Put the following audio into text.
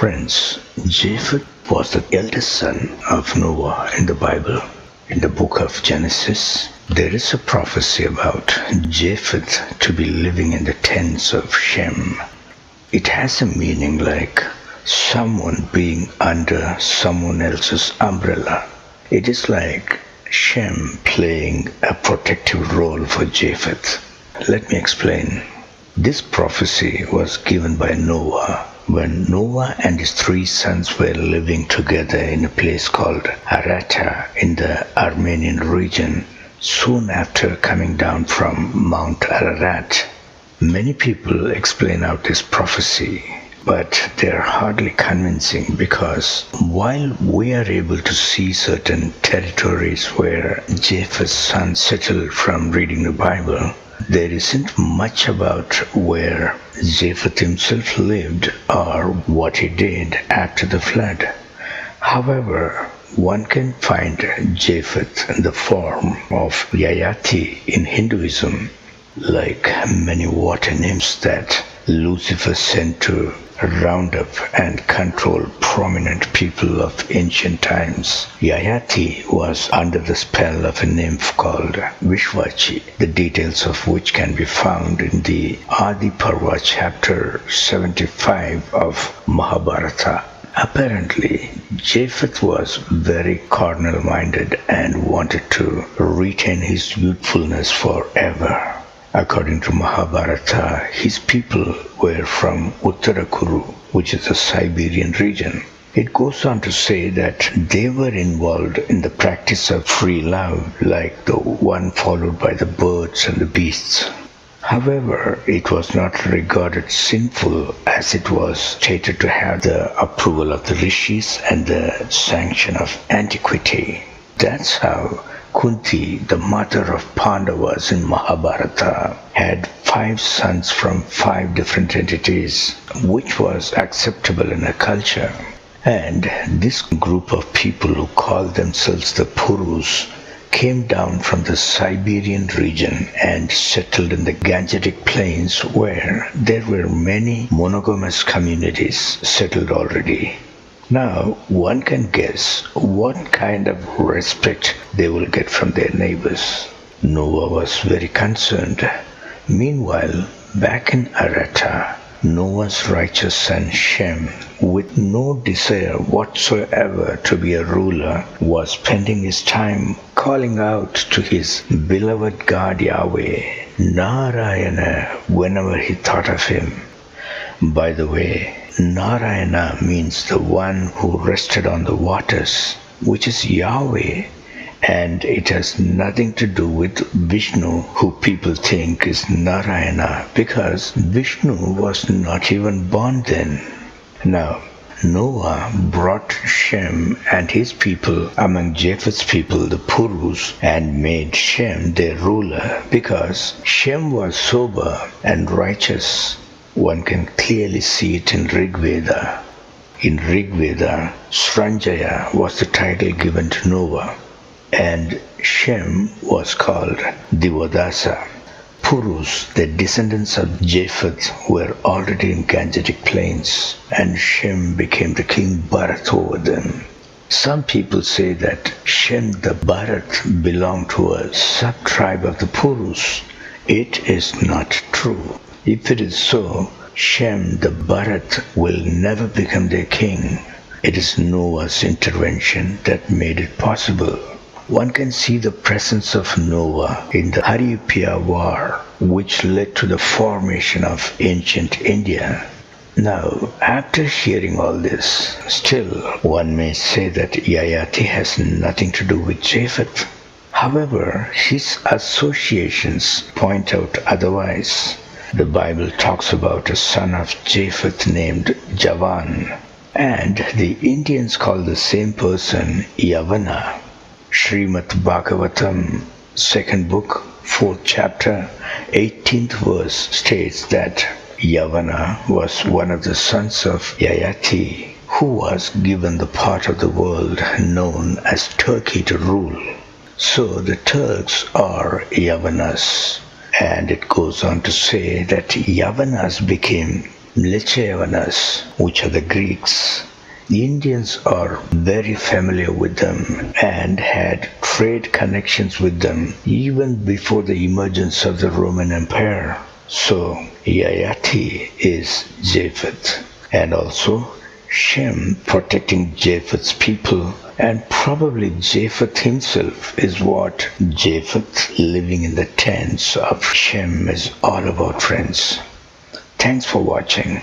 Friends, Japheth was the eldest son of Noah in the Bible. In the book of Genesis, there is a prophecy about Japheth to be living in the tents of Shem. It has a meaning like someone being under someone else's umbrella. It is like Shem playing a protective role for Japheth. Let me explain. This prophecy was given by Noah when Noah and his 3 sons were living together in a place called Arata in the Armenian region soon after coming down from Mount Ararat. Many people explain out this prophecy, but they are hardly convincing because while we are able to see certain territories where Japheth's sons settled from reading the Bible, there isn't much about where Japheth himself lived or what he did after the flood. However, one can find Japheth in the form of Yayati in Hinduism, like many water nymphs that Lucifer sent to round up and control prominent people of ancient times. Yayati was under the spell of a nymph called Vishwachi, the details of which can be found in the Adi Parva chapter 75 of Mahabharata. Apparently, Japheth was very carnal-minded and wanted to retain his youthfulness forever. According to Mahabharata, his people were from Uttarakuru, which is the Siberian region. It goes on to say that they were involved in the practice of free love, like the one followed by the birds and the beasts. However, it was not regarded sinful as it was stated to have the approval of the rishis and the sanction of antiquity. That's how Kunti, the mother of Pandavas in Mahabharata, had 5 sons from 5 different entities, which was acceptable in a culture. And this group of people who called themselves the Purus came down from the Siberian region and settled in the Gangetic plains where there were many monogamous communities settled already. Now, one can guess what kind of respect they will get from their neighbors. Noah was very concerned. Meanwhile, back in Arata, Noah's righteous son Shem, with no desire whatsoever to be a ruler, was spending his time calling out to his beloved God Yahweh, Narayana, whenever he thought of him. By the way, Narayana means the one who rested on the waters, which is Yahweh, and it has nothing to do with Vishnu, who people think is Narayana, because Vishnu was not even born then. Now, Noah brought Shem and his people among Japheth's people, the Purus, and made Shem their ruler, because Shem was sober and righteous. One can clearly see it in Rig Veda. In Rig Veda, Sranjaya was the title given to Noah, and Shem was called Divodasa. Purus, the descendants of Japheth, were already in Gangetic plains, and Shem became the king Bharat over them. Some people say that Shem the Bharat belonged to a sub-tribe of the Purus. It is not true. If it is so, Shem the Bharat will never become their king. It is Noah's intervention that made it possible. One can see the presence of Noah in the Haripia War, which led to the formation of ancient India. Now, after hearing all this, still one may say that Yayati has nothing to do with Japheth. However, his associations point out otherwise. The Bible talks about a son of Japheth named Javan, and the Indians call the same person Yavana. Srimad Bhagavatam, 2nd book, 4th chapter, 18th verse states that Yavana was one of the sons of Yayati, who was given the part of the world known as Turkey to rule. So the Turks are Yavanas. And it goes on to say that Yavanas became Mlechevanas, which are the Greeks. The Indians are very familiar with them and had trade connections with them even before the emergence of the Roman Empire. So Yayati is Japheth, and also Shem protecting Japheth's people, and probably Japheth himself is what Japheth living in the tents of Shem is all about, friends. Thanks for watching.